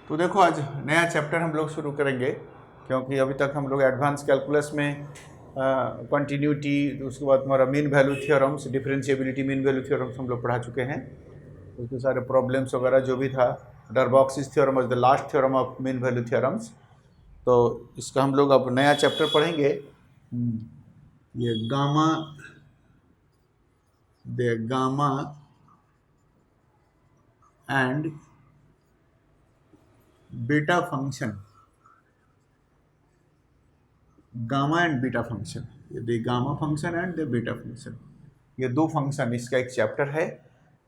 तो देखो आज नया चैप्टर हम लोग शुरू करेंगे, क्योंकि अभी तक हम लोग एडवांस कैलकुलस में कंटिन्यूटी, उसके बाद हमारा mean value theorems, differentiability mean value theorems हम लोग पढ़ा चुके हैं। उसके सारे प्रॉब्लम्स वगैरह जो भी था, Darboux's theorem is the last theorem of mean value theorems. तो इसका हम लोग अब नया चैप्टर पढ़ेंगे। ये gamma and beta function, gamma and beta function, the gamma function and the beta function, ये दो फंक्शन इसका एक चैप्टर है।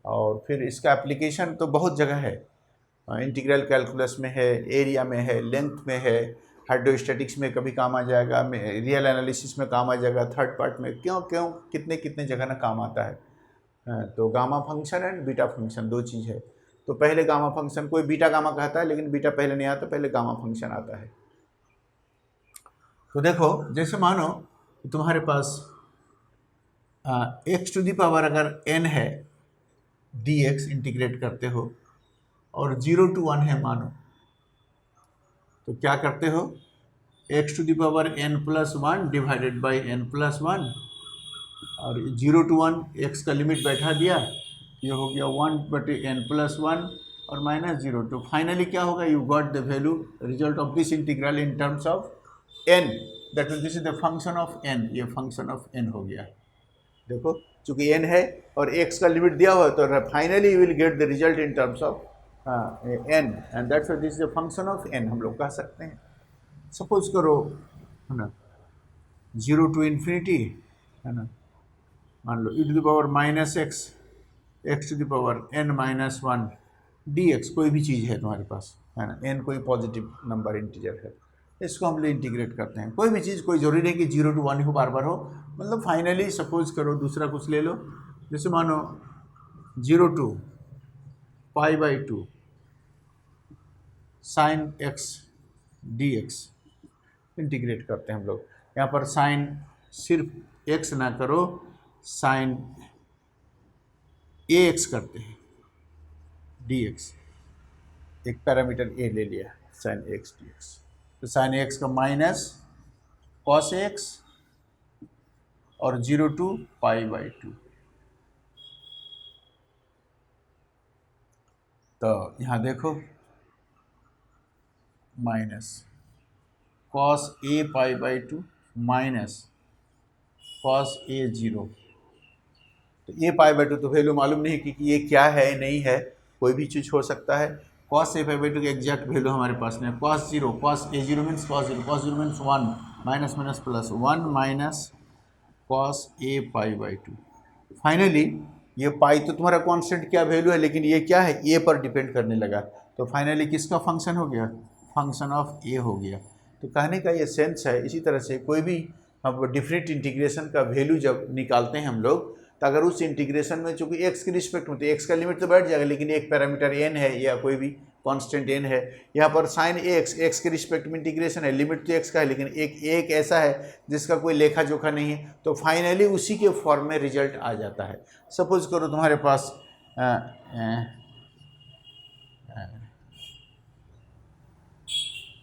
और फिर इसका एप्लीकेशन तो बहुत जगह है, इंटीग्रल कैलकुलस में है, एरिया में है, लेंथ में है, हाइड्रोस्टैटिक्स में कभी काम आ जाएगा, रियल एनालिसिस में काम आ जाएगा, थर्ड पार्ट में क्यों कितने कितने जगह ना काम आता है। तो gamma function and beta function दो चीज़ है। तो पहले गामा फंक्शन, कोई बीटा गामा कहता है लेकिन बीटा पहले नहीं आता, पहले गामा फंक्शन आता है। तो देखो, जैसे मानो तुम्हारे पास x टू दी पावर अगर n है, dx इंटीग्रेट करते हो और 0 to 1 है मानो, तो क्या करते हो, x to the power n plus 1 divided by n plus 1, और 0 to 1 x का लिमिट बैठा दिया, ये हो गया 1/n प्लस 1 और माइनस 0 to फाइनली क्या होगा, you got the value result of this integral in terms of n, that means this is the function of n, ये फंक्शन ऑफ n हो गया। देखो चूंकि n है और x का लिमिट दिया हुआ है, तो finally you will get the result in terms of n, and that's why this is the function of n हम लोग कह सकते हैं। सपोज करो, है ना, 0 to इन्फिनिटी, है ना, मान लो e to the power minus x to the power n minus 1 dx, कोई भी चीज़ है तुम्हारे पास, है ना, n कोई पॉजिटिव नंबर इंटीजर है, इसको हम लोग इंटीग्रेट करते हैं। कोई भी चीज़, कोई जरूरी नहीं कि 0 to 1 हो, बार बार हो, मतलब फाइनली सपोज करो दूसरा कुछ ले लो, जैसे मानो 0 to π/2 sine x dx integrate करते हैं हम लोग। यहाँ पर साइन सिर्फ x ना करो, साइन ax करते हैं dx, एक पैरामीटर a ले लिया, साइन x dx, तो साइन x का माइनस कॉस x और 0 to π/2, तो यहाँ देखो minus cos a π/2 minus cos a 0, तो a π/2 तो वैल्यू मालूम नहीं कि ये क्या है नहीं है, कोई भी चीज़ हो सकता है। कॉस a π/2 की एग्जैक्ट वैल्यू हमारे पास में cos 0, cos a 0 means cos 0, cos 0 means 1, minus minus plus 1 minus cos a π/2। Finally ये पाई तो तुम्हारा कांस्टेंट क्या वैल्यू है, लेकिन ये क्या है, a पर डिपेंड करने लगा, तो फाइनली किसका फंक्शन हो गया, फंक्शन ऑफ a हो गया। तो कहने का ये सेंस है। इसी तरह से कोई भी हम डिफरेंट इंटीग्रेशन का वैल्यू जब निकालते हैं हम लोग, तो अगर उस इंटीग्रेशन में चूंकि x के रिस्पेक्ट में, तो x का लिमिट तो बैठ जाएगा, लेकिन एक पैरामीटर n है या कोई भी कांस्टेंट n है, यहाँ पर साइन x के रिस्पेक्ट में इंटीग्रेशन है, लिमिट तो x का है, लेकिन एक ऐसा है जिसका कोई लेखा जोखा नहीं है, तो फाइनली उसी के फॉर्म में रिजल्ट आ जाता है। सपोज करो तुम्हारे पास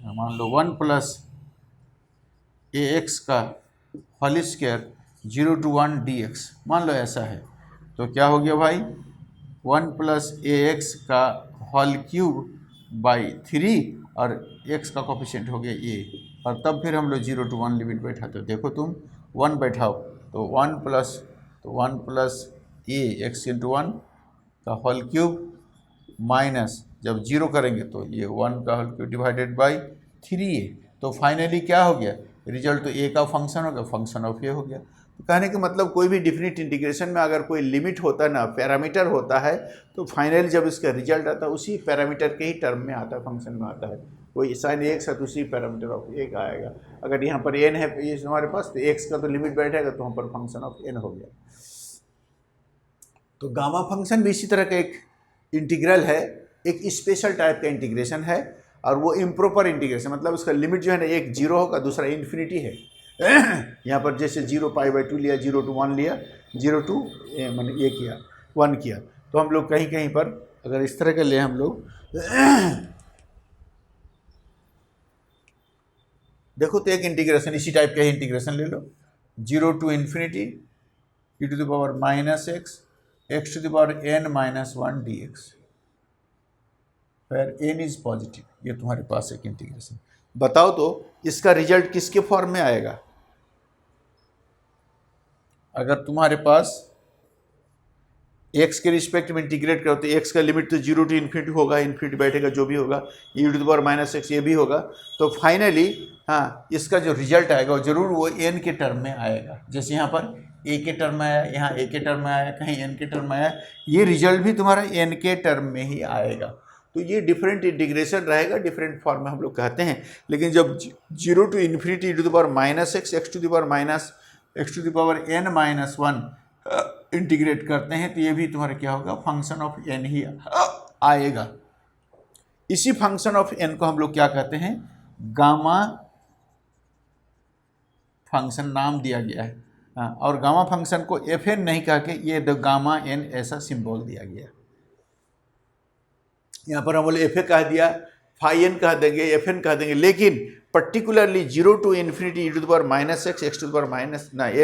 मान लो 1 प्लस ax का होल स्क्वायर 0 to 1 dx, मान लो ऐसा है, तो क्या हो गया भाई, 1 प्लस ax का होल क्यूब बाई 3 और x का कोफिशिएंट हो गया a, और तब फिर हम लोग 0 to 1 लिमिट बैठाते हो। देखो तुम 1 बैठाओ तो 1 प्लस a x इंटू 1 का होल क्यूब माइनस जब 0 करेंगे तो ये 1 का whole cube divided by 3a, तो फाइनली क्या हो गया, रिजल्ट तो a का फंक्शन हो गया, फंक्शन ऑफ a हो गया। तो कहने का मतलब कोई भी डिफिनिट इंटीग्रेशन में अगर कोई लिमिट होता है ना, पैरामीटर होता है, तो फाइनली जब इसका रिजल्ट आता है उसी पैरामीटर के ही टर्म में आता है, फंक्शन में आता है। कोई साइन x है तो उसी पैरामीटर ऑफ a का आएगा। अगर यहाँ पर n है ये हमारे पास, तो x का तो लिमिट बैठेगा, तो वहाँ पर फंक्शन ऑफ n हो गया। तो गामा फंक्शन भी इसी तरह का एक इंटीग्रल है, एक स्पेशल टाइप का इंटीग्रेशन है, और वो इम्प्रॉपर इंटीग्रेशन, मतलब उसका लिमिट जो है ना, एक 0 होगा, दूसरा इन्फिनिटी है। यहाँ पर जैसे 0 π/2 लिया, 0 to 1 लिया, 0 to मैंने ये किया 1 किया, तो हम लोग कहीं कहीं पर अगर इस तरह का ले हम लोग देखो तो एक इंटीग्रेशन इसी टाइप का ही इंटीग्रेशन ले लो, 0 to infinity e to the power minus x to the power n-1 dx, फिर n इज पॉजिटिव। ये तुम्हारे पास एक इंटीग्रेशन। बताओ तो इसका रिजल्ट किसके फॉर्म में आएगा? अगर तुम्हारे पास x के रिस्पेक्ट में इंटीग्रेट करो तो x का लिमिट तो 0 to इन्फिनिटी होगा, इन्फिनिटी बैठेगा जो भी होगा, e to the power minus x ये भी होगा। तो फाइनली हाँ, इसका जो रिजल्ट आएगा वो जरूर वो n के टर्म में आएगा। जैसे यहाँ पर a के टर्म में आया, यहाँ a के टर्म में आया, कहीं n के टर्म में आया, ये रिजल्ट भी तुम्हारा n के टर्म में ही आएगा। तो ये डिफरेंट इंटीग्रेशन रहेगा, डिफरेंट फॉर्म में हम लोग कहते हैं। लेकिन जब 0 to infinity e to the power minus x to the power minus x to the power n-1 integrate करते हैं तो ये भी तुम्हारा क्या होगा, फंक्शन ऑफ n ही आएगा। इसी फंक्शन ऑफ n को हम लोग क्या कहते हैं, गामा फंक्शन नाम दिया गया है। हाँ, और गामा फंक्शन को fn नहीं कह के ये द गामा n ऐसा सिंबल दिया गया। यहाँ पर हम बोले fa कह दिया, फाई n कह देंगे, fn कह देंगे, लेकिन particularly 0 to infinity e to the power minus x to the power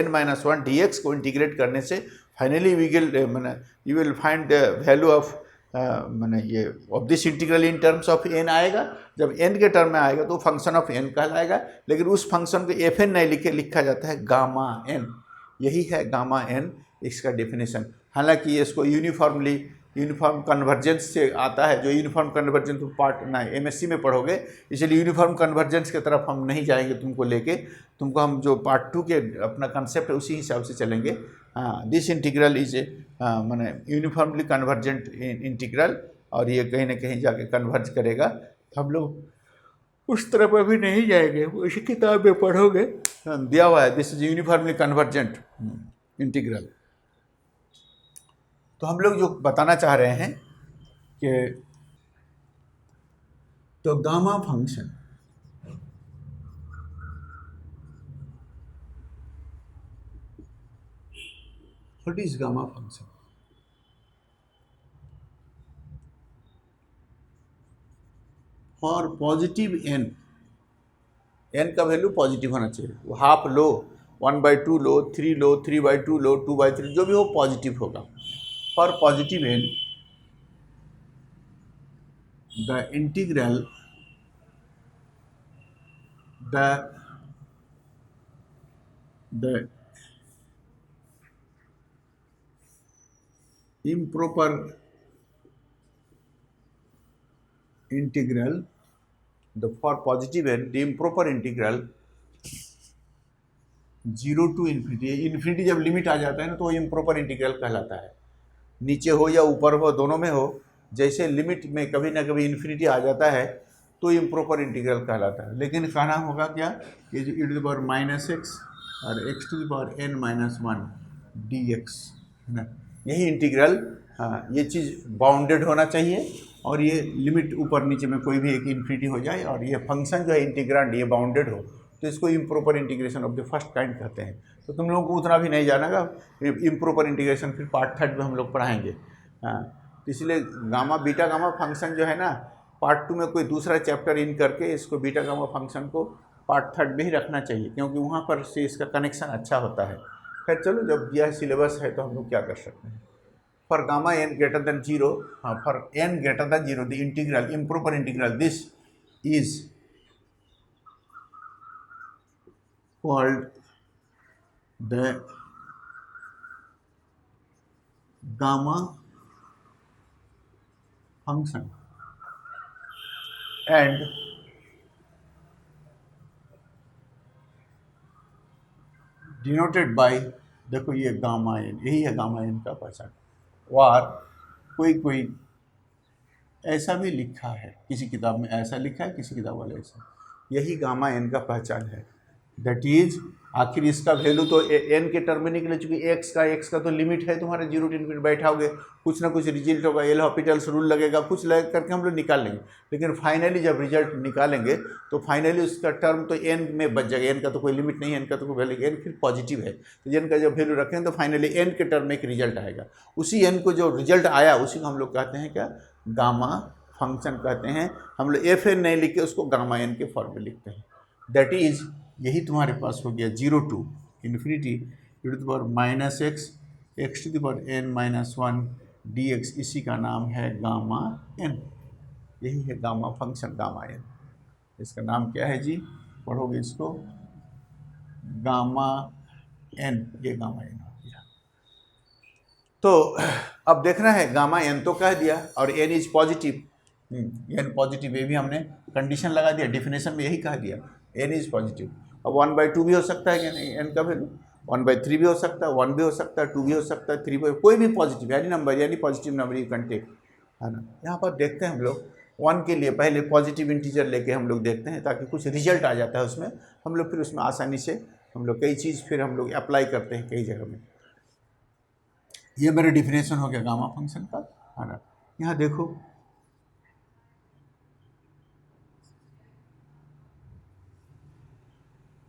n-1 dx को इंटीग्रेट करने से finally you will find the value of ये of this integral in terms of n आएगा। जब n के टर्म में आएगा तो फंक्शन ऑफ n कहलाएगा, लेकिन उस फंक्शन को fn नहीं लिखा जाता है, गामा n। यही है गामा n इसका डेफिनेशन। हालांकि ये इसको यूनिफॉर्म कन्वर्जेंस से आता है, जो यूनिफॉर्म कन्वर्जेंस पार्ट ना एमएससी में पढ़ोगे, इसलिए यूनिफॉर्म कन्वर्जेंस की तरफ हम नहीं जाएंगे तुमको लेके। तुमको हम जो पार्ट 2 के अपना कंसेप्ट है उसी हिसाब से चलेंगे। दिस इंटीग्रल इज माने यूनिफॉर्मली कन्वर्जेंट इंटीग्रल, और ये कहीं ना कहीं जाके कन्वर्ज करेगा। हम लोग उस तरफ अभी नहीं जाएंगे, उसी किताब में पढ़ोगे, दिया हुआ है this is uniformly convergent integral. तो हम लोग जो बताना चाह रहे हैं कि तो gamma function what is gamma function? For positive n का वैल्यू पॉजिटिव होना चाहिए, वो हाफ लो, 1/2 लो, 3 लो, 3/2 लो, 2/3 जो भी हो पॉजिटिव होगा। For positive n, the integral, the improper integral, for positive n, the improper integral 0 to infinity, infinity जब लिमिट आ जाता है ना तो वो इम्प्रॉपर इंटीग्रल कहलाता है। नीचे हो या ऊपर हो, दोनों में हो, जैसे लिमिट में कभी ना कभी इन्फिनिटी आ जाता है तो इम्प्रॉपर इंटीग्रल कहलाता है। लेकिन कहना होगा क्या कि जो e to the power minus x और x to the power n-1 dx है ना, यही इंटीग्रल, हाँ, ये चीज़ बाउंडेड होना चाहिए और ये लिमिट ऊपर नीचे में कोई भी एक इन्फिनिटी हो जाए और ये फंक्शन जो है इंटीग्रांड ये बाउंडेड हो, तो इसको improper integration of the first kind कहते हैं। तो तुम लोगों को उतना भी नहीं जानेगा, इम्प्रॉपर इंटीग्रेशन फिर पार्ट 3 में हम लोग पढ़ाएंगे। हाँ, तो इसलिए गामा बीटा गामा फंक्शन जो है ना, पार्ट 2 में कोई दूसरा चैप्टर इन करके इसको बीटा गामा फंक्शन को पार्ट 3 में ही रखना चाहिए, क्योंकि वहाँ पर से इसका कनेक्शन अच्छा होता है। खैर चलो, जब यह सिलेबस है तो हम लोग क्या कर सकते हैं। For gamma n greater than 0, हाँ, for n greater than 0 the integral improper integral this is called the gamma function and denoted by, देखो ये गामा n, यही है गामा n का पहचान। और कोई ऐसा भी लिखा है, किसी किताब में ऐसा लिखा है, किसी किताब वाले ऐसा, यही गामा n का पहचान है। दैट इज, आखिर इसका वैल्यू तो n के टर्म में निकले, चूँकि x का तो लिमिट है तुम्हारे 0 to इन्फिनिटी, बैठाओगे कुछ ना कुछ रिजल्ट होगा, एल हॉपिटल्स रूल लगेगा, कुछ लग करके हम लोग निकाल लेंगे। लेकिन फाइनली जब रिजल्ट निकालेंगे तो फाइनली उसका टर्म तो n में बच जाएगा। n का तो कोई लिमिट नहीं है, n का तो कोई वैल्यू, n फिर पॉजिटिव है, तो n का जब वैल्यू रखेंगे तो फाइनली n के टर्म में एक रिजल्ट आएगा। उसी n को जो रिजल्ट आया उसी को हम लोग कहते हैं क्या, गामा फंक्शन कहते हैं। हम लोग fn नहीं लिख के उसको गामा n के फॉर्म में लिखते हैं। दैट इज, यही तुम्हारे पास हो गया 0 to infinity e to the power minus X to the power n minus one D X, इसी का नाम है गामा n। यही है गामा फंक्शन, गामा n। इसका नाम क्या है जी, पढ़ोगे इसको गामा n, ये गामा n हो गया। तो अब देखना है गामा n तो कह दिया, और n is positive, n positive, ये भी हमने कंडीशन लगा दिया, डिफिनेशन में यही कह दिया n इज पॉजिटिव। अब 1/2 भी हो सकता है कि नहीं, n का वैल्यू 1/3 भी हो सकता है, 1 भी हो सकता है, 2 भी हो सकता है, 3 भी, कोई भी पॉजिटिव यानी नंबर, यानी positive number you can take, है ना। यहाँ पर देखते हैं हम लोग 1 के लिए पहले पॉजिटिव इंटीजर लेके हम लोग देखते हैं, ताकि कुछ रिजल्ट आ जाता है उसमें, हम लोग फिर उसमें आसानी से हम लोग कई चीज़ फिर हम लोग अप्लाई करते हैं कई जगह में। ये मेरा डिफिनेशन हो गया गामा फंक्शन का, है ना। यहाँ देखो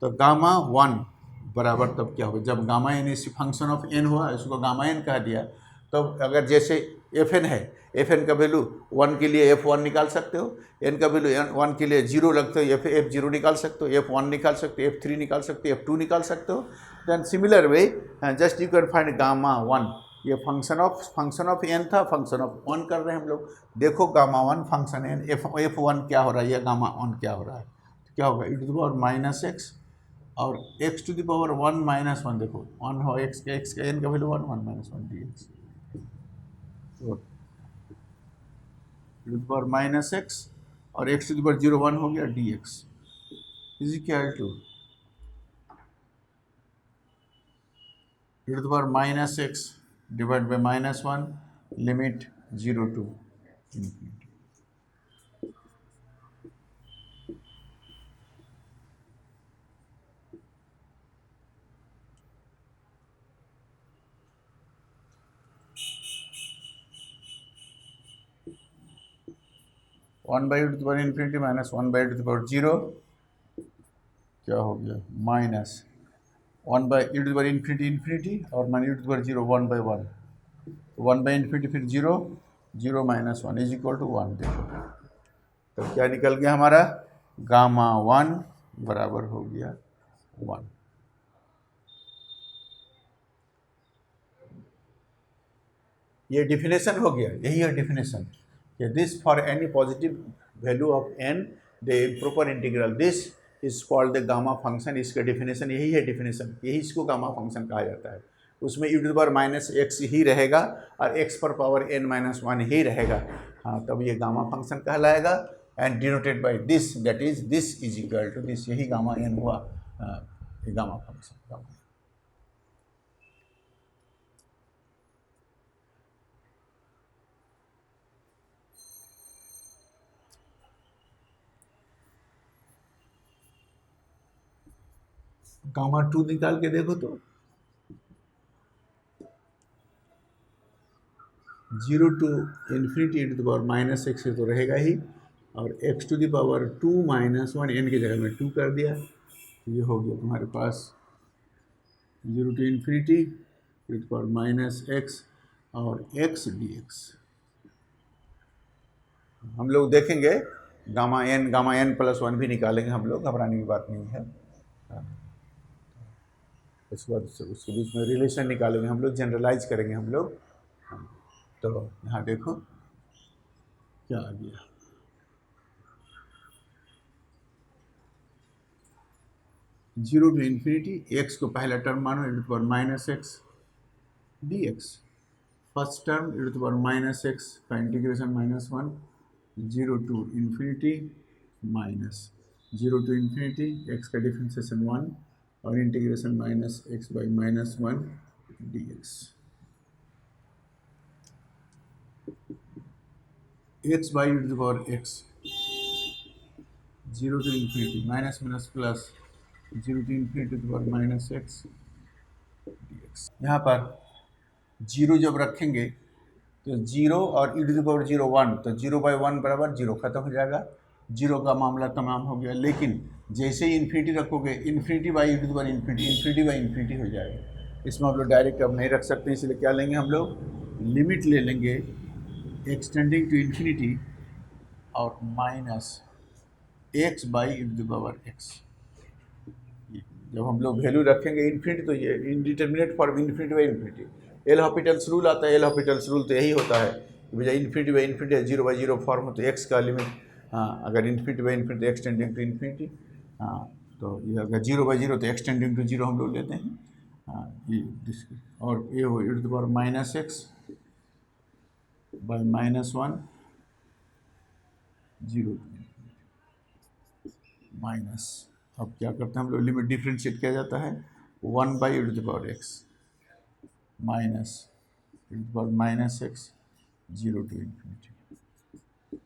तो गामा 1 बराबर तब क्या होगा, जब गामा एन इस फंक्शन ऑफ एन हुआ, इसको गामा एन कह दिया। तो अगर जैसे एफ एन है, एफ एन का वैल्यू 1 के लिए F1 निकाल सकते हो, एन का वैल्यू 1 के लिए 0 रखते हो, F0 निकाल सकते हो, F1 निकाल सकते हो, F3 निकाल सकते हो, F2 निकाल सकते हो। Then similar way just you can find gamma 1, ये फंक्शन ऑफ एन था, फंक्शन ऑफ 1 कर रहे हैं हम लोग। देखो गामा 1 फंक्शन एन, F1 क्या हो रहा है, या गामा 1 क्या हो रहा है, तो क्या होगा e to the power minus x और x to the power 1 minus 1, देखो 1 हो, x का n का value 1 minus 1 D X, to the power minus x और x टू द पावर 0 1 हो गया D X is equal to e to the power minus X divide by minus 1 limit 0 to infinity. 1/e to the power infinity minus 1/e to the power 0 क्या हो गया, minus 1/e to the power infinity infinity और minus e to the power 0 1/1, 1/इन्फिनिटी फिर 0 0 minus 1 is equal to 1। देखो तो क्या निकल गया हमारा, गामा 1 बराबर हो गया 1। ये डिफिनेशन हो गया, यही है डिफिनेशन कि this for any positive value of n the improper integral this is called the gamma function. इसका डिफिनेशन यही है, डिफिनेशन यही इसको गामा फंक्शन कहा जाता है। उसमें e to the power minus x ही रहेगा और x पर पावर n माइनस 1 ही रहेगा, हाँ, तब ये गामा फंक्शन कहलाएगा। And denoted by this, that is this is equal to this, यही गामा n हुआ, ये गामा फंक्शन। गामा 2 निकाल के देखो तो 0 to infinity e to the power minus x तो रहेगा ही, और x to the power 2 minus 1 n की जगह में 2 कर दिया, तो ये हो गया तुम्हारे पास 0 to infinity e to the power minus x और x dx। हम लोग देखेंगे गामा n प्लस 1 भी निकालेंगे हम लोग, घबराने की बात नहीं है। उसके बाद उसके बीच में रिलेशन निकालेंगे हम लोग, जनरलाइज करेंगे हम लोग। तो यहाँ देखो क्या आ गया, जीरो टू इन्फिनिटी एक्स को पहला टर्म मानो e to the power minus x d x, first term e to the power minus x का integration minus 1, 0 to infinity minus 0 to infinity x का डिफ्रेंसिएशन 1 और integration minus x by minus 1 D x by e to the power x 0 to infinity minus minus plus 0 to infinity to the power minus x d x. यहाँ पर 0 जब रखेंगे तो 0 और e to the power 0 1, तो 0/1 बराबर 0 खत्म हो जाएगा, 0 का मामला तमाम हो गया। लेकिन जैसे ही इन्फिनिटी रखोगे infinity by e to the power infinity by infinity हो जाएगा। इसमें हम लोग डायरेक्ट अब नहीं रख सकते, इसलिए क्या लेंगे हम लोग, लिमिट ले लेंगे एक्सटेंडिंग टू इन्फिनिटी और minus x by e to the power x. जब हम लोग वैल्यू रखेंगे इन्फिनिटी तो ये indeterminate form infinity by infinity. L Hopital's rule आता है, एल हॉपिटल्स रूल तो यही होता है कि भैया इन्फिनिटी बाई इन्फिनिटी है, 0/0 फॉर्म हो तो एक्स का लिमिट, हाँ अगर infinity by infinity x tending to infinity, हाँ तो ये अगर 0/0 तो एक्स टेंडिंग टू 0 हम लोग लेते हैं, हाँ ये और ये हो e⁻x बाई -1 0 माइनस, अब क्या करते हैं हम लोग, लिमिट डिफ्रेंशिएट किया जाता है 1/e⁻x minus -x 0 to infinity.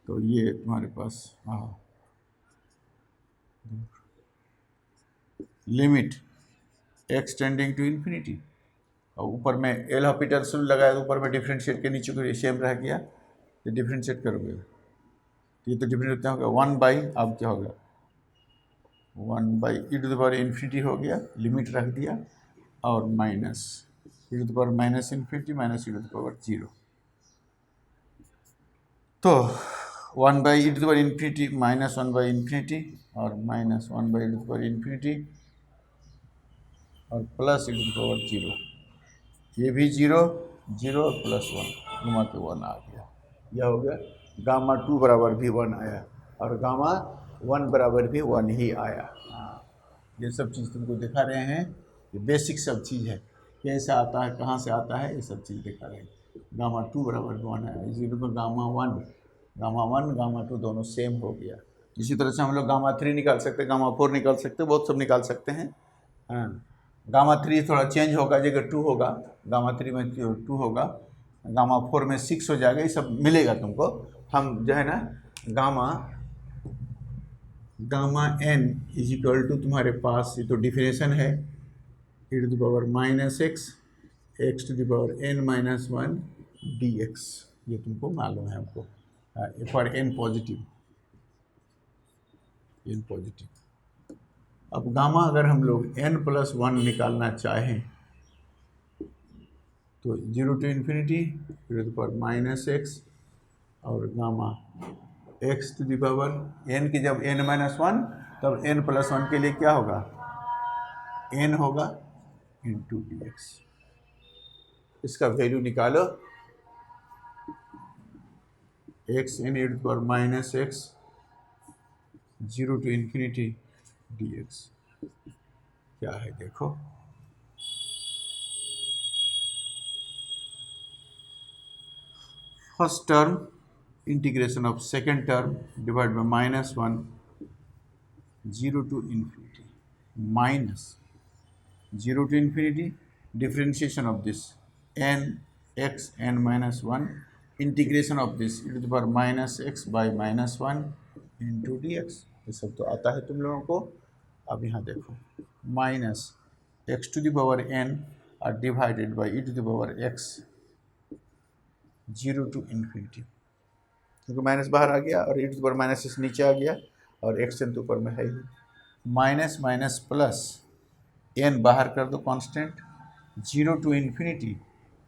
तो ये तुम्हारे पास limit x tending to infinity, और ऊपर में एल हॉपिटल रूल लगाया तो ऊपर में डिफ्रेंशिएट के नीचे को सेम रह गया, ये डिफ्रेंशिएट करोगे तो ये तो डिफ्रेंशिएट क्या होगा 1 अब क्या होगा 1/e⁻ हो गया, लिमिट रख दिया, और माइनस e⁻∞ माइनस e⁻0, तो 1/e⁻∞ माइनस 1/∞ और माइनस 1/e⁻∞ और प्लस e⁻0, ये भी 0 0 प्लस 1 घुमा के 1 आ गया, यह हो गया गामा 2 बराबर भी 1 आया और गामा 1 बराबर भी 1 ही आया। हाँ ये सब चीज़ तुमको दिखा रहे हैं, ये बेसिक सब चीज़ है, कैसे आता है कहाँ से आता है, ये सब चीज़ दिखा रहे हैं। गामा 2 बराबर 1 आया, इसी पर गामा 1 गामा 2 दोनों सेम हो गया। इसी तरह से हम लोग गामा 3 निकाल सकते हैं, गामा 4 निकाल सकते हैं, बहुत सब निकाल सकते हैं। हाँ गामा 3 थोड़ा चेंज होगा, जगह 2 होगा, गामा 3 में 2 होगा, गामा 4 में 6 हो जाएगा, ये सब मिलेगा तुमको। हम जो है ना gamma n is equal to तुम्हारे पास ये तो डिफिनेशन है e⁻⁻x x⁻n−1 dx, ये तुमको मालूम है हमको, फॉर n पॉजिटिव। अब गामा अगर हम लोग n+1 निकालना चाहें तो 0 to इन्फिनिटी e⁻⁻x और गामा x⁻n की जब n-1 तब n+1 के लिए क्या होगा n होगा इंटू dx, इसका वैल्यू निकालो xn(e⁻x 0 to इन्फिनिटी dx क्या है देखो, first term integration of second term divide by -1 0 to infinity minus 0 to infinity differentiation of this n(x(n-1) integration of this e⁻x by -1 into dx, ये सब तो आता है तुम लोगों को। अब यहाँ देखो -x⁻n और divided by e⁻x 0 to infinity, क्योंकि माइनस बाहर आ गया और e⁻x नीचे आ गया और x तो ऊपर में है ही, माइनस माइनस प्लस n बाहर कर दो कांस्टेंट, 0 to इन्फिनिटी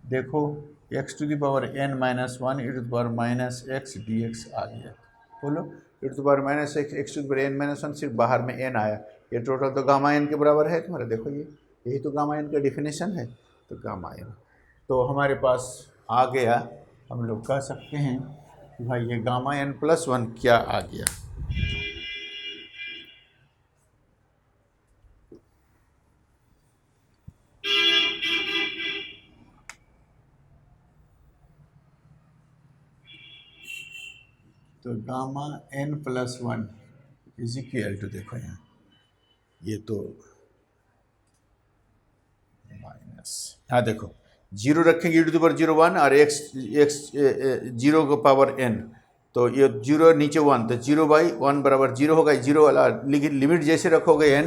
देखो x⁻n-1 e⁻x dx आ गया। बोलो e⁻x x⁻n-1 सिर्फ बाहर में n आया, ये टोटल तो गामा n के बराबर है तुम्हारा, देखो ये यही तो गामा n का डिफिनेशन है, तो गामा n तो हमारे पास आ गया। हम लोग कह सकते हैं कि भाई ये गामा n+1 क्या आ गया। तो gamma n+1 is equal to, देखो यहाँ ये तो माइनस, हाँ देखो 0 रखेंगे e⁻01 और x 0 को पावर n, तो ये 0 नीचे 1 तो 0/1 बराबर 0 होगा, 0 वाला लिमिट जैसे रखोगे n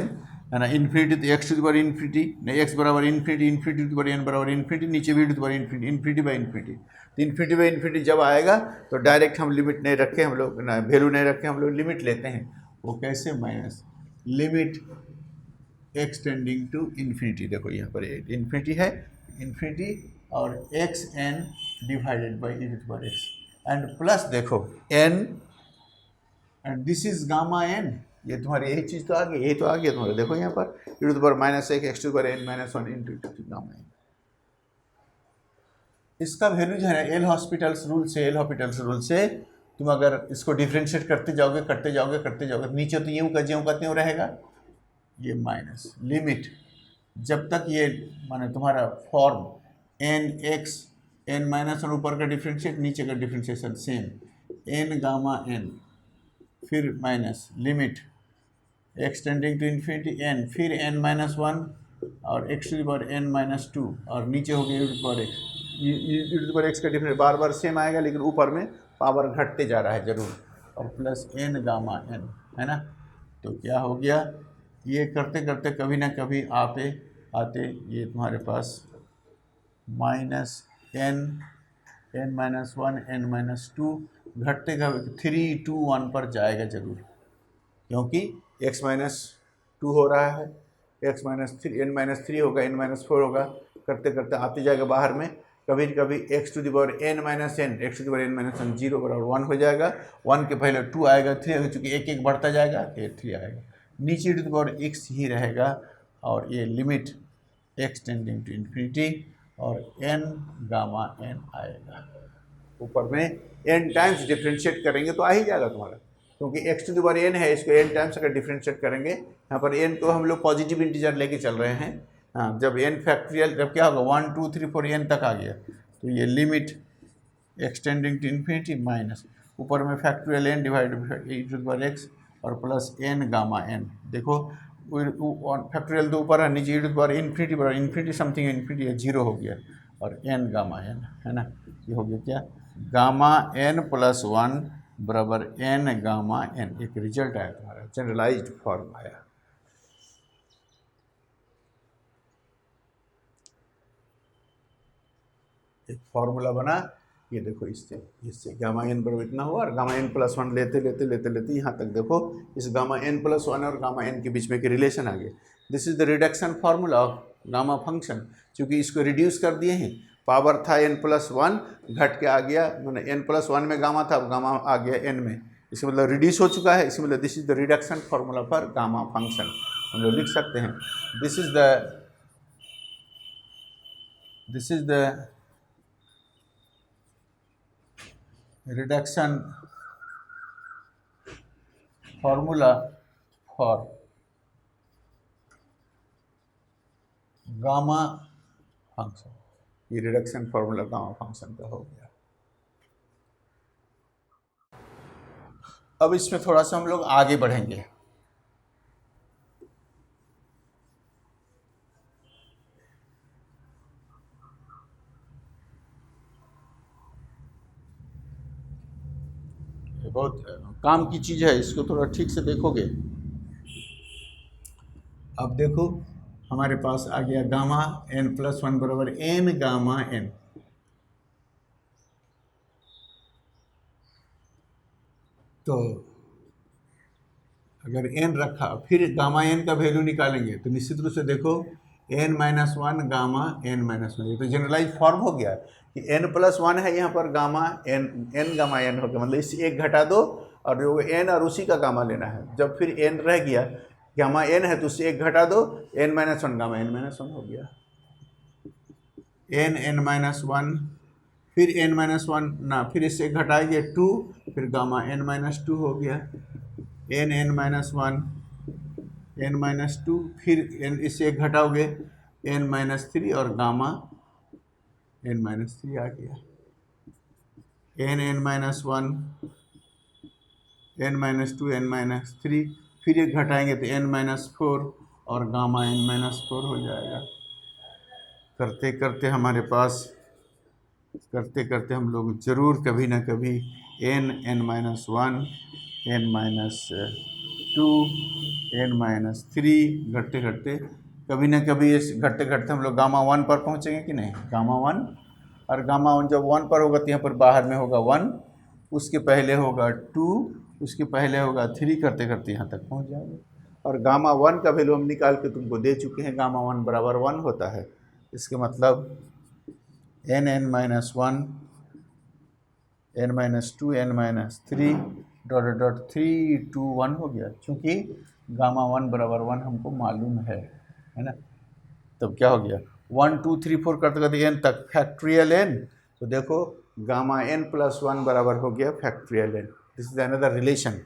है ना इन्फिनिटी तो x⁻∞ नहीं x बराबर इन्फिनिटी, इन्फिनिटी n बराबर इन्फिनिटी, नीचे भी e⁻∞ इन्फिनिटी तो इन्फिनिटी जब आएगा तो डायरेक्ट हम लिमिट नहीं रखे, हम लोग ना वैल्यू नहीं रखे, हम लोग लिमिट लेते हैं। वो कैसे, minus limit x tending to infinity, देखो यहाँ पर इन्फिनिटी है, इन्फिनिटी और xn divided by e⁻x and plus देखो n and this is gamma n, ये तुम्हारी यही चीज़ तो आ गई, यही तो आ गया तुम्हारा। देखो यहाँ पर e⁻1 x to n minus 1 into gamma n। इसका वैल्यू जो है एल हॉस्पिटल्स रूल से तुम अगर इसको डिफ्रेंशिएट करते जाओगे नीचे तो यूँ का त्यों रहेगा, ये माइनस लिमिट जब तक ये माने तुम्हारा फॉर्म n(x)n-1 ऊपर का डिफ्रेंशिएट, नीचे का differentiation same n gamma n, फिर minus limit x tending to infinity n, फिर n-1 और x to the power n-2 और नीचे हो गया e to the power x का डिफरेंस बार बार सेम आएगा, लेकिन ऊपर में पावर घटते जा रहा है जरूर, और प्लस n गामा n, है ना। तो क्या हो गया, ये करते करते कभी ना कभी आते आते ये तुम्हारे पास माइनस n-1 n-2 घटते का 3 2 1 पर जाएगा जरूर, क्योंकि x-2 हो रहा है, x-3 n-3 होगा, n-4 होगा, करते करते आते जाएगा बाहर में। कभी कभी x to the power n-n 0 बराबर 1 हो जाएगा, 1 के पहले 2 आएगा, 3 आएगा, चूँकि एक एक बढ़ता जाएगा ये 3 आएगा, नीचे टू द पावर x ही रहेगा, और ये limit x tending to infinity और n गामा n आएगा। ऊपर में n टाइम्स डिफ्रेंशिएट करेंगे तो आ ही जाएगा तुम्हारा, क्योंकि x to the power n है, इसको n टाइम्स अगर डिफ्रेंशिएट करेंगे, यहाँ पर n को हम लोग पॉजिटिव इंटीजर लेके चल रहे हैं। हाँ, जब n फैक्ट्रियल जब क्या होगा 1 2 3 4 n तक आ गया, तो ये limit x tending to infinity minus ऊपर में factorial n divide e to the power x और प्लस n गामा n। देखो फैक्ट्रियल तो ऊपर है, नीचे e to the power infinity बराबर इन्फिनिटी समथिंग इन्फिनिटी 0 हो गया, और n गामा n, है ना। ये हो गया क्या, गामा n प्लस 1 बराबर n गामा n, एक रिजल्ट आया तुम्हारा, जनरलाइज्ड फॉर्म आया। एक फॉर्मूला बना, ये देखो इससे गामा n बराबर इतना हुआ, और गामा n प्लस 1 लेते यहाँ तक देखो, इस गामा n प्लस 1 और गामा n के बीच में एक रिलेशन आ गया। This is the reduction formula of gamma function. चूँकि इसको रिड्यूस कर दिए हैं, पावर था n प्लस 1 घट के आ गया, मैंने n प्लस 1 में गामा था, अब गामा आ गया n में, इसका मतलब रिड्यूस हो चुका है, इसका मतलब this is the reduction formula for gamma function. हम लोग लिख सकते हैं this is the reduction formula for gamma function. ये रिडक्शन फार्मूला गामा फंक्शन का हो गया। अब इसमें थोड़ा सा हम लोग आगे बढ़ेंगे। बहुत काम की चीज़ है, इसको थोड़ा ठीक से देखोगे। अब देखो हमारे पास आ गया गामा n प्लस 1 बराबर n गामा n। तो अगर n रखा, फिर गामा n का वैल्यू निकालेंगे, तो निश्चित रूप से देखो n-1 गामा n-1, ये तो जनरलाइज फॉर्म हो गया कि n प्लस 1 है यहाँ पर, गामा n गामा n हो गया, मतलब इससे एक घटा दो और जो n और उसी का गामा लेना है। जब फिर n रह गया, गामा n है तो उससे एक घटा दो, n-1 गामा n-1 हो गया, n-1 फिर n-1 ना, फिर इससे एक घटाएंगे 2, फिर गामा n-2 हो गया, n-1 n-2, फिर इससे एक घटाओगे n-3 और गामा n-3 आ गया, n-1 n-2 n-3, फिर एक घटाएंगे तो n-4 और गामा n-4 हो जाएगा। करते करते हमारे पास हम लोग ज़रूर कभी ना कभी n-1 n-2 n-3 घटते घटते कभी ना कभी इस घटते घटते हम लोग गामा 1 पर पहुंचेंगे कि नहीं, गामा 1। और गामा 1 जब 1 पर होगा तो यहाँ पर बाहर में होगा 1, उसके पहले होगा 2, उसके पहले होगा 3, करते करते यहाँ तक पहुँच जाएंगे। और गामा 1 का वैल्यू हम निकाल के तुमको दे चुके हैं, गामा 1 बराबर 1 होता है। इसके मतलब n-1 n-2 n-3 dot dot dot 3 2 1 हो गया, क्योंकि गामा 1 बराबर 1 हमको मालूम है ना। तब क्या हो गया 1 2 3 4 करते करते एन तक फैक्ट्रियल एन, तो देखो गामा एन प्लस 1 बराबर हो गया factorial N. This is another relation.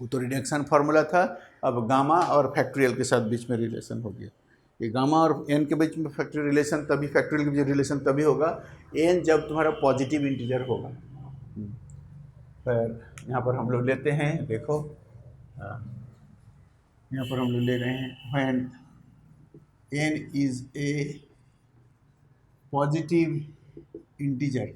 वो तो रिडक्शन फार्मूला था, अब गामा और फैक्ट्रियल के साथ बीच में रिलेशन हो गया। ये गामा और एन के बीच में फैक्ट्रियल रिलेशन तभी, फैक्ट्रियल के बीच रिलेशन तभी होगा एन जब तुम्हारा पॉजिटिव इंटीजर होगा। फिर यहाँ पर हम लोग लेते हैं, देखो यहाँ पर हम लोग ले रहे हैं when n is a positive integer,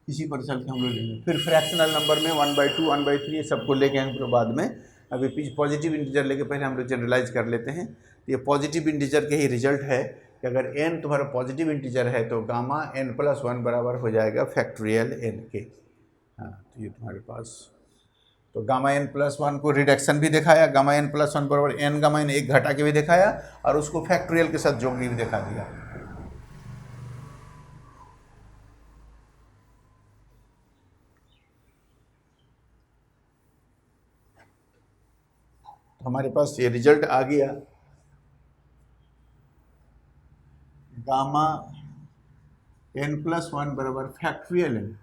इसी पर चल के हम लोग लेंगे। फिर फ्रैक्शनल नंबर में 1/2 1/3 ये सबको लेके आएंगे फिर बाद में। अभी पॉजिटिव इंटीजर लेके पहले हम लोग जनरलाइज कर लेते हैं। ये पॉजिटिव इंटीजर के ही रिजल्ट है कि अगर n तुम्हारा पॉजिटिव इंटीजर है तो गामा n प्लस 1 बराबर हो जाएगा फैक्ट्रियल n के। हाँ, तो ये तुम्हारे पास तो गामा n प्लस 1 को रिडक्शन भी दिखाया, गामा n प्लस 1 बराबर n गामा n एक घटा के भी दिखाया, और उसको फैक्ट्रियल के साथ जोड़ के भी दिखा दिया। हमारे पास ये रिजल्ट आ गया, गामा n प्लस 1 बराबर फैक्ट्रियल n।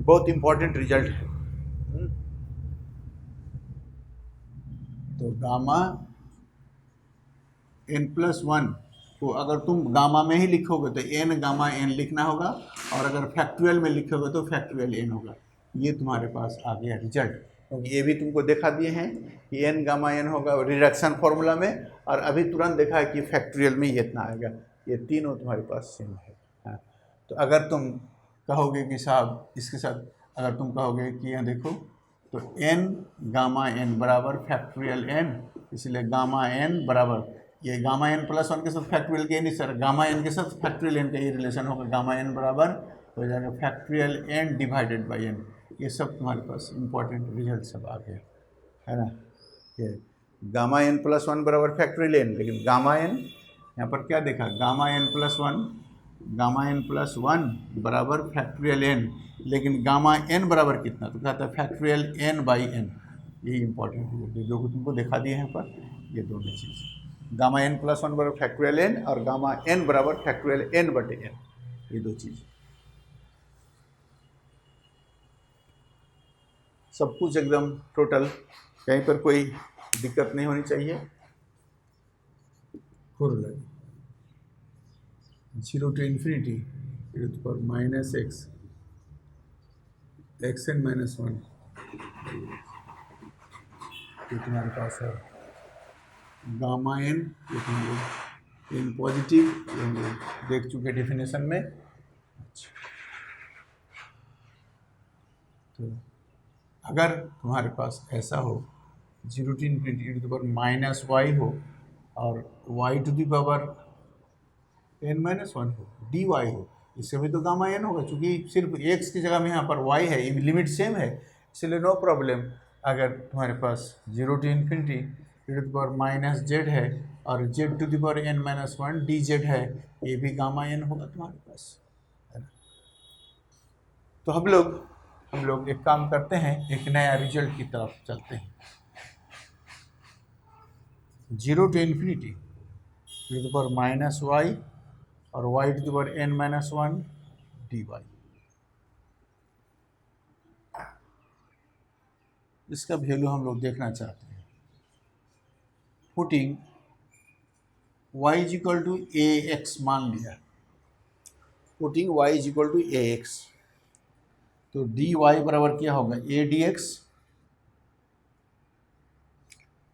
बहुत इंपॉर्टेंट रिजल्ट है। तो गामा n प्लस 1 को अगर तुम गामा में ही लिखोगे तो n गामा n लिखना होगा, और अगर फैक्ट्रियल में लिखोगे तो फैक्ट्रियल n होगा। ये तुम्हारे पास आ गया रिजल्ट, क्योंकि ये भी तुमको दिखा दिए हैं कि n गामा n होगा रिडक्शन फॉर्मूला में, और अभी तुरंत देखा है कि फैक्ट्रियल में ये इतना आएगा। ये तीनों तुम्हारे पास सेम है। हाँ, तो अगर तुम कहोगे कि साहब इसके साथ अगर तुम कहोगे कि यहाँ देखो तो n गामा n बराबर फैक्ट्रियल n, इसलिए गामा n बराबर ये गामा n प्लस 1 के साथ फैक्ट्रियल के नहीं सर, गामा n के साथ फैक्ट्रियल n का ये रिलेशन होगा। गामा n बराबर हो जाएगा factorial n divided by n। ये सब तुम्हारे पास इंपॉर्टेंट रिजल्ट सब आ गया है ना। ये गामा n प्लस 1 बराबर फैक्ट्रियल n, लेकिन गामा n यहाँ पर क्या देखा, गामा n प्लस 1 बराबर फैक्ट्रियल n, लेकिन गामा n बराबर कितना, तो कहता है फैक्ट्रियल n बाई n। यही इंपॉर्टेंट है जो तुमको दिखा दिए हैं पर ये दोनों चीज़, गामा n प्लस 1 बराबर फैक्ट्रियल n और गामा n बराबर फैक्ट्रियल n बटे n, ये दो चीज़। सब कुछ एकदम टोटल, कहीं पर कोई दिक्कत नहीं होनी चाहिए। 0 to infinity e to the power minus x xn minus 1, ये तुम्हारे पास है गामा n, ये तुम लोग इन पॉजिटिव ये हम लोग देख चुके डेफिनेशन में। तो अगर तुम्हारे पास ऐसा हो 0 to infinity e to the power minus Y हो और y to the power n minus 1 हो, dy हो, इससे भी तो गामा n होगा, क्योंकि सिर्फ x की जगह में यहाँ पर y है, ये लिमिट सेम है, इसलिए नो प्रॉब्लम। अगर तुम्हारे पास 0 to infinity e to the power minus z है और z to the power n minus 1 dz है, ये भी गामा n होगा तुम्हारे पास, है ना। तो हम लोग एक काम करते हैं, एक नया रिजल्ट की तरफ चलते हैं। 0 to infinity e to the power minus Y और y to the power n minus 1 dy, इसका वैल्यू हम लोग देखना चाहते हैं। Putting y is equal to A X मान लिया, putting y is equal to A X, तो dy बराबर क्या होगा a dx,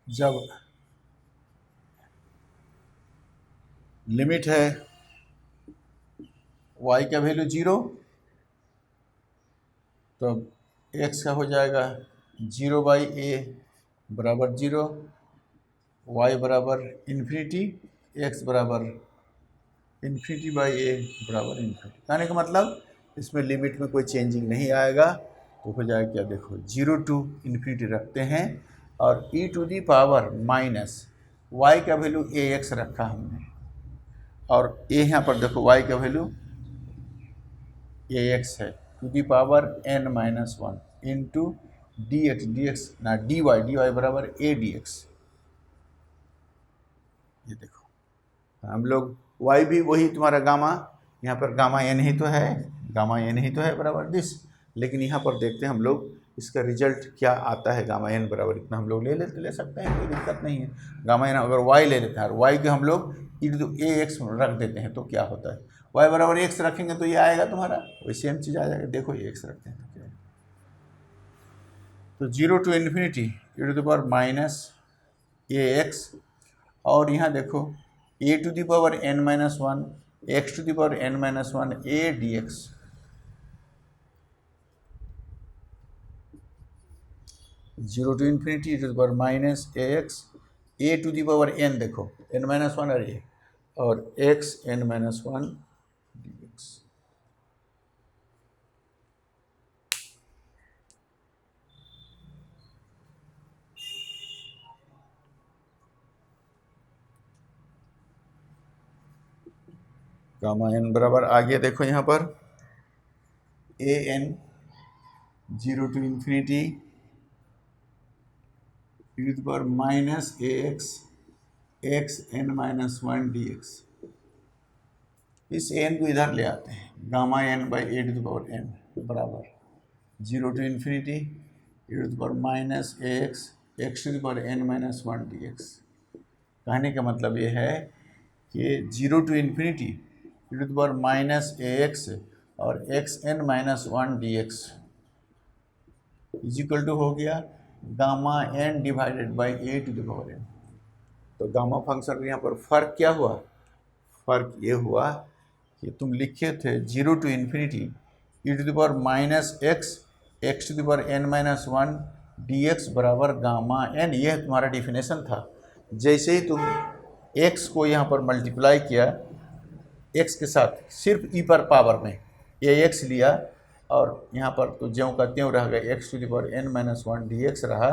जब लिमिट है y का वैल्यू 0, तो x का हो जाएगा 0 बाई ए बराबर 0, y बराबर इन्फिनिटी, x बराबर इन्फिनिटी बाई ए बराबर इन्फिनिटी। कहने का मतलब इसमें लिमिट में कोई चेंजिंग नहीं आएगा, तो हो जाएगा क्या, देखो 0 टू इन्फिनिटी रखते हैं और e to the power minus y का वैल्यू ए एक्स रखा हमने, और a यहाँ पर देखो y का वैल्यू ए एक्स है, to the power n minus 1 into dx ना dy बराबर a dx। ये देखो हम लोग y भी वही तुम्हारा गामा, यहाँ पर गामा n ही तो है बराबर दिस, लेकिन यहाँ पर देखते हैं हम लोग इसका रिजल्ट क्या आता है। गामा n बराबर इतना हम लोग ले सकते हैं, कोई दिक्कत नहीं है। गामा n अगर y ले लेते हैं और y के हम लोग ax रख देते हैं तो क्या होता है, y बराबर x रखेंगे तो ये आएगा तुम्हारा, वही सेम चीज़ आ जाएगा। देखो ये x रखते हैं तो क्या, तो 0 to infinity e to the power minus ax, और यहाँ देखो a to the power n minus 1 x to the power n minus 1 a dx। 0 to infinity e to the power minus ax a to the power n, देखो n minus 1 और a, और x n minus 1 dx। Gamma n बराबर आगे देखो यहाँ पर a n 0 to infinity e to the power minus ax x n minus 1 dx। इस n को इधर ले आते हैं, gamma n by a to the power n बराबर 0 to infinity e to the power minus ax x to the power n minus 1 dx। कहने का मतलब ये है कि 0 to infinity e to the power minus ax और x n minus 1 dx is equal to हो गया gamma n divided by a to the power n। तो गामा फंक्शन यहाँ पर फ़र्क क्या हुआ, फ़र्क ये हुआ कि तुम लिखे थे 0 to infinity e to the power minus x to the power n minus 1 dx बराबर गामा n, यह तुम्हारा डिफिनेशन था। जैसे ही तुम x को यहाँ पर मल्टीप्लाई किया x के साथ सिर्फ e पर पावर में ax लिया, और यहाँ पर तो ज्यों का त्यों रह गया x to the power n minus 1 dx रहा,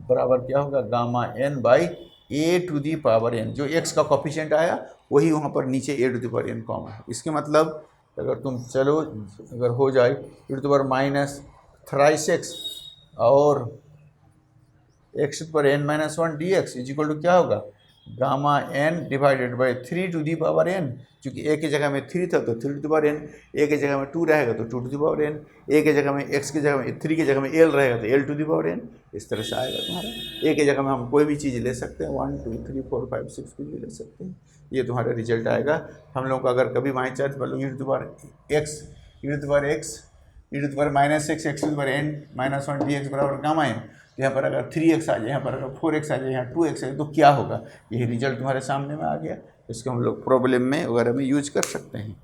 बराबर क्या होगा gamma n by a to the power n। जो x का कोफिशिएंट आया वही वहाँ पर नीचे a to the power n common है। इसके मतलब अगर तुम चलो अगर हो जाए e to the power minus thrice x और x to the power n minus 1 dx is equal to क्या होगा gamma n divided by 3 to the power n। क्योंकि a की जगह में 3 था तो 3 to the power n, a की जगह में 2 रहेगा तो 2 to the power n, a की जगह में x की जगह में 3 की जगह में l रहेगा तो l to the power n। इस तरह से आएगा तुम्हारा। a की जगह में हम कोई भी चीज़ ले सकते हैं, 1 2 3 4 5 6 कुछ भी ले सकते हैं, ये तुम्हारा रिजल्ट आएगा। हम लोग को अगर कभी बाई चांस मान लो e to the power x e to the power x e to the power minus x x to the power n minus 1 dx बराबर गामा n, तो यहाँ पर अगर 3x आ जाए, यहाँ पर अगर 4x आ जाए, यहाँ 2x आ जाए तो क्या होगा, यही रिजल्ट तुम्हारे सामने में आ गया। इसको हम लोग प्रॉब्लम में वगैरह में यूज कर सकते हैं।